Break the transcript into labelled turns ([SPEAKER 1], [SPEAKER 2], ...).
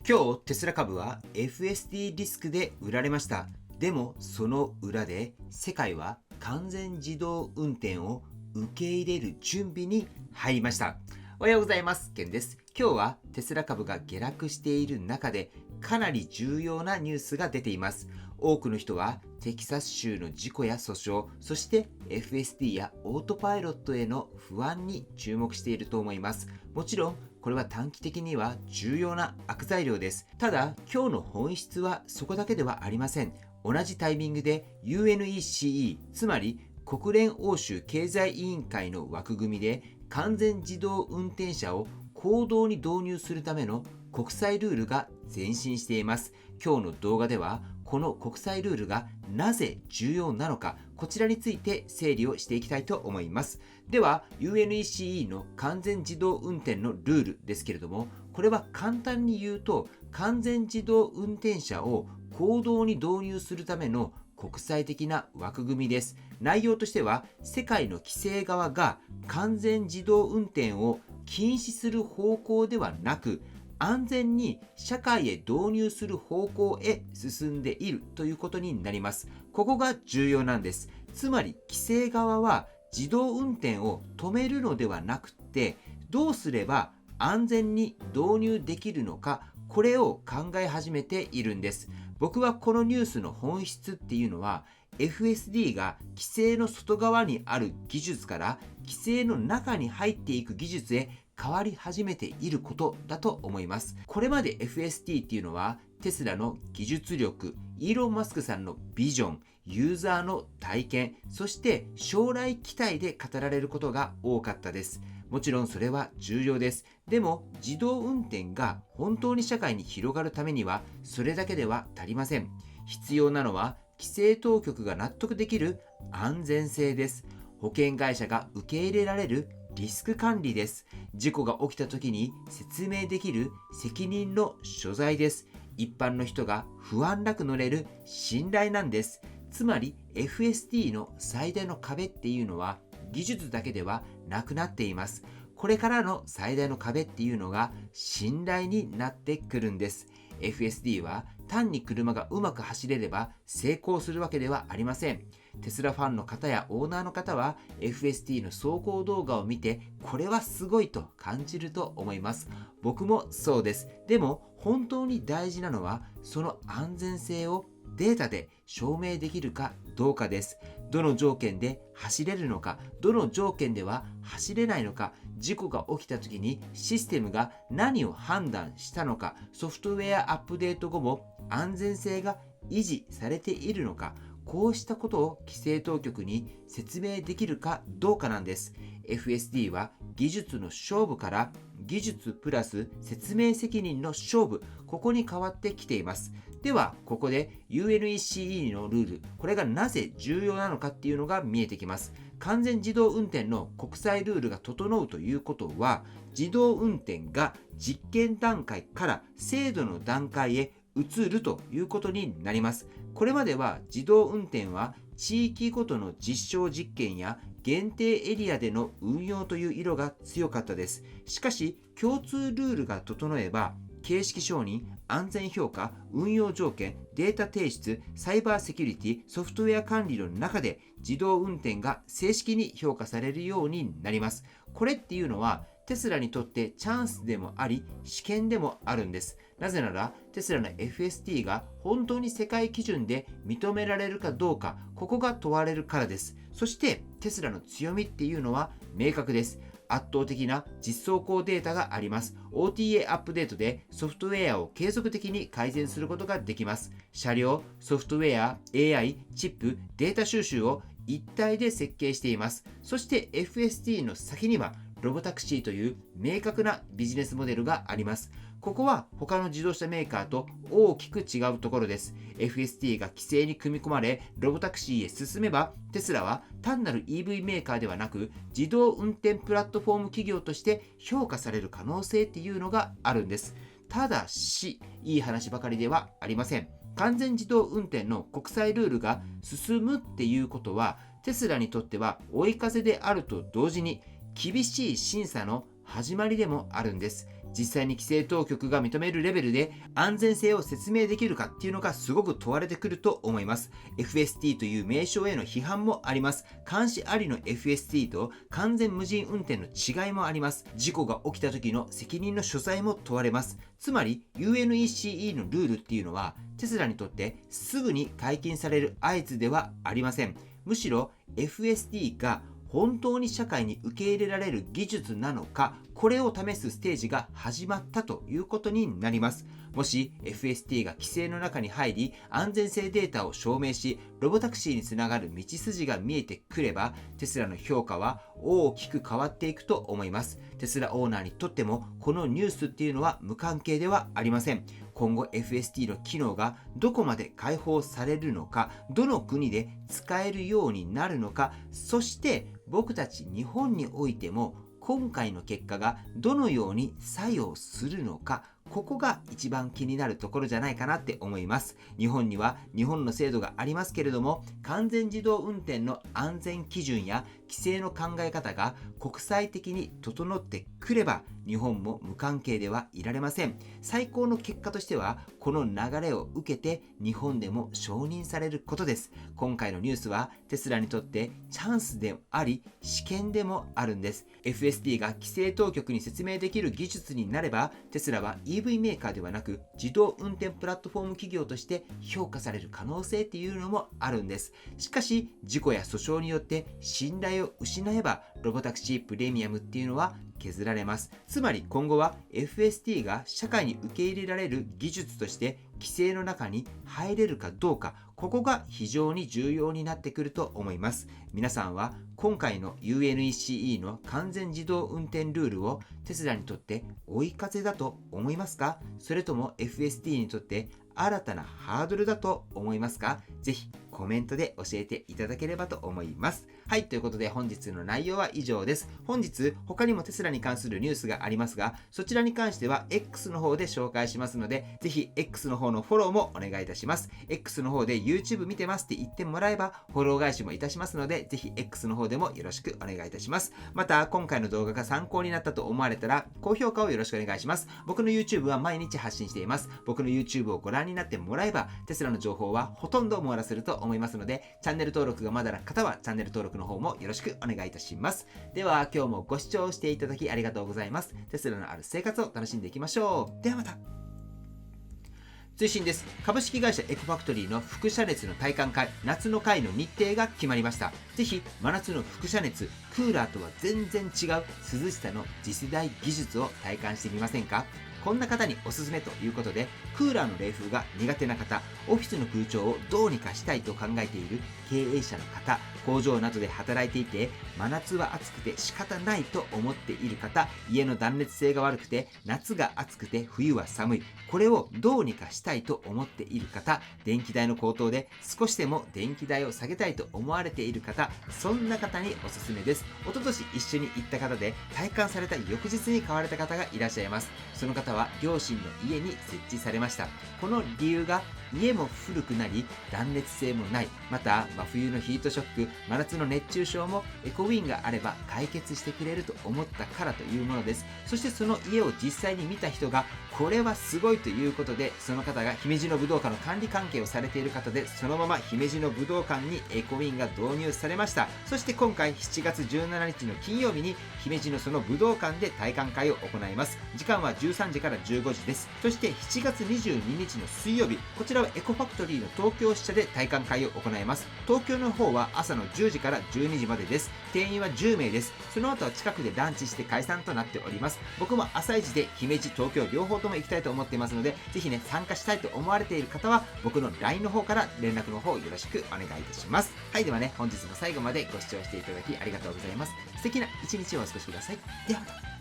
[SPEAKER 1] 今日テスラ株は FSD リスクで売られました。でもその裏で世界は完全自動運転を受け入れる準備に入りました。おはようございます。ケンです。今日はテスラ株が下落している中でかなり重要なニュースが出ています。多くの人はテキサス州の事故や訴訟、そして FSD やオートパイロットへの不安に注目していると思います。もちろんこれは短期的には重要な悪材料です。ただ今日の本質はそこだけではありません。同じタイミングで UNECE、つまり国連欧州経済委員会の枠組みで完全自動運転車を公道に導入するための国際ルールが前進しています。今日の動画ではこの国際ルールがなぜ重要なのか、こちらについて整理をしていきたいと思います。では UNECE の完全自動運転のルールですけれども、これは簡単に言うと完全自動運転車を公道に導入するための国際的な枠組みです。内容としては世界の規制側が完全自動運転を禁止する方向ではなく、安全に社会へ導入する方向へ進んでいるということになります。ここが重要なんです。つまり規制側は自動運転を止めるのではなくて、どうすれば安全に導入できるのか、これを考え始めているんです。僕はこのニュースの本質っていうのは FSD が規制の外側にある技術から規制の中に入っていく技術へ変わり始めていることだと思います。これまで FSD っていうのはテスラの技術力、イーロン・マスクさんのビジョン、ユーザーの体験、そして将来期待で語られることが多かったです。もちろんそれは重要です。でも自動運転が本当に社会に広がるためにはそれだけでは足りません。必要なのは規制当局が納得できる安全性です。保険会社が受け入れられるリスク管理です。事故が起きた時に説明できる責任の所在です。一般の人が不安なく乗れる信頼なんです。つまり FSD の最大の壁っていうのは技術だけではなくなっています。これからの最大の壁っていうのが信頼になってくるんです。FSD は単に車がうまく走れれば成功するわけではありません。テスラファンの方やオーナーの方は FSD の走行動画を見てこれはすごいと感じると思います。僕もそうです。でも本当に大事なのはその安全性をデータで証明できるかどうかです。どの条件で走れるのか、どの条件では走れないのか、事故が起きた時にシステムが何を判断したのか、ソフトウェアアップデート後も安全性が維持されているのか、こうしたことを規制当局に説明できるかどうかなんです。FSD は技術の勝負から技術プラス説明責任の勝負、ここに変わってきています。ではここで UNECE のルール、これがなぜ重要なのかっていうのが見えてきます。完全自動運転の国際ルールが整うということは、自動運転が実験段階から制度の段階へ移るということになります。これまでは自動運転は地域ごとの実証実験や限定エリアでの運用という色が強かったです。しかし共通ルールが整えば形式承認、安全評価、運用条件、データ提出、サイバーセキュリティ、ソフトウェア管理の中で自動運転が正式に評価されるようになります。これっていうのはテスラにとってチャンスでもあり、試験でもあるんです。なぜならテスラの FSD が本当に世界基準で認められるかどうか、ここが問われるからです。そしてテスラの強みっていうのは明確です。圧倒的な実走行データがあります。OTA アップデートでソフトウェアを継続的に改善することができます。車両、ソフトウェア、AI、チップ、データ収集を一体で設計しています。そして FSD の先にはロボタクシーという明確なビジネスモデルがあります。ここは他の自動車メーカーと大きく違うところです。FSD が規制に組み込まれ、ロボタクシーへ進めば、テスラは単なる EV メーカーではなく、自動運転プラットフォーム企業として評価される可能性っていうのがあるんです。ただし、いい話ばかりではありません。完全自動運転の国際ルールが進むっていうことは、テスラにとっては追い風であると同時に、厳しい審査の始まりでもあるんです。実際に規制当局が認めるレベルで安全性を説明できるかっていうのがすごく問われてくると思います。FST という名称への批判もあります。監視ありの FST と完全無人運転の違いもあります。事故が起きた時の責任の所在も問われます。つまり UNECE のルールっていうのはテスラにとってすぐに解禁される合図ではありません。むしろ FST が本当に社会に受け入れられる技術なのか、これを試すステージが始まったということになります。もし FST が規制の中に入り安全性データを証明しロボタクシーにつながる道筋が見えてくれば、テスラの評価は大きく変わっていくと思います。テスラオーナーにとってもこのニュースっていうのは無関係ではありません。今後 FST の機能がどこまで開放されるのか、どの国で使えるようになるのか、そして僕たち日本においても今回の結果がどのように作用するのか、ここが一番気になるところじゃないかなって思います。日本には日本の制度がありますけれども、完全自動運転の安全基準や規制の考え方が国際的に整ってくれば、日本も無関係ではいられません。最高の結果としては、この流れを受けて日本でも承認されることです。今回のニュースはテスラにとってチャンスであり、試験でもあるんです。FSD が規制当局に説明できる技術になれば、テスラはEV メーカーではなく自動運転プラットフォーム企業として評価される可能性っていうのもあるんです。しかし事故や訴訟によって信頼を失えばロボタクシープレミアムっていうのは削られます。つまり今後は FST が社会に受け入れられる技術として規制の中に入れるかどうか、ここが非常に重要になってくると思います。皆さんは今回の UNECE の完全自動運転ルールをテスラにとって追い風だと思いますか？それとも FST にとって新たなハードルだと思いますか？ぜひコメントで教えていただければと思います。はい、ということで本日の内容は以上です。本日他にもテスラに関するニュースがありますが、そちらに関しては X の方で紹介しますので、ぜひ X の方のフォローもお願いいたします。X の方で YouTube 見てますって言ってもらえばフォロー返しもいたしますので、ぜひ X の方でもよろしくお願いいたします。また今回の動画が参考になったと思われたら高評価をよろしくお願いします。僕の YouTube は毎日発信しています。僕の YouTube をご覧になってもらえばテスラの情報はほとんど網羅すると思いますので、チャンネル登録がまだの方はチャンネル登録の方もよろしくお願いいたします。では今日もご視聴していただきありがとうございます。テスラのある生活を楽しんでいきましょう。ではまた。追伸です。株式会社エコファクトリーの輻射熱の体感会、夏の会の日程が決まりました。ぜひ真夏の輻射熱、クーラーとは全然違う涼しさの次世代技術を体感してみませんか？こんな方におすすめということで、クーラーの冷風が苦手な方、オフィスの空調をどうにかしたいと考えている経営者の方、工場などで働いていて真夏は暑くて仕方ないと思っている方、家の断熱性が悪くて夏が暑くて冬は寒い、これをどうにかしたいと思っている方、電気代の高騰で少しでも電気代を下げたいと思われている方、そんな方におすすめです。一昨年一緒に行った方で体感された翌日に買われた方がいらっしゃいます。その方は両親の家に設置されました。この理由が家も古くなり断熱性もない、また真冬のヒートショック、真夏の熱中症もエコウィンがあれば解決してくれると思ったからというものです。そしてその家を実際に見た人がこれはすごいということで、その方が姫路の武道館の管理関係をされている方で、そのまま姫路の武道館にエコウィンが導入されました。そして今回7月17日の金曜日に姫路のその武道館で体感会を行います。時間は13時から15時です。そして7月22日の水曜日、こちらはエコファクトリーの東京支社で体感会を行います。東京の方は朝の10時から12時までです。定員は10名です。その後は近くでランチして解散となっております。僕も朝一で姫路、東京両方とも行きたいと思っていますので、ぜひね、参加したいと思われている方は僕の LINE の方から連絡の方よろしくお願いいたします。はい、ではね、本日も最後までご視聴していただきありがとうございます。素敵な一日をお過ごしください。ではまた。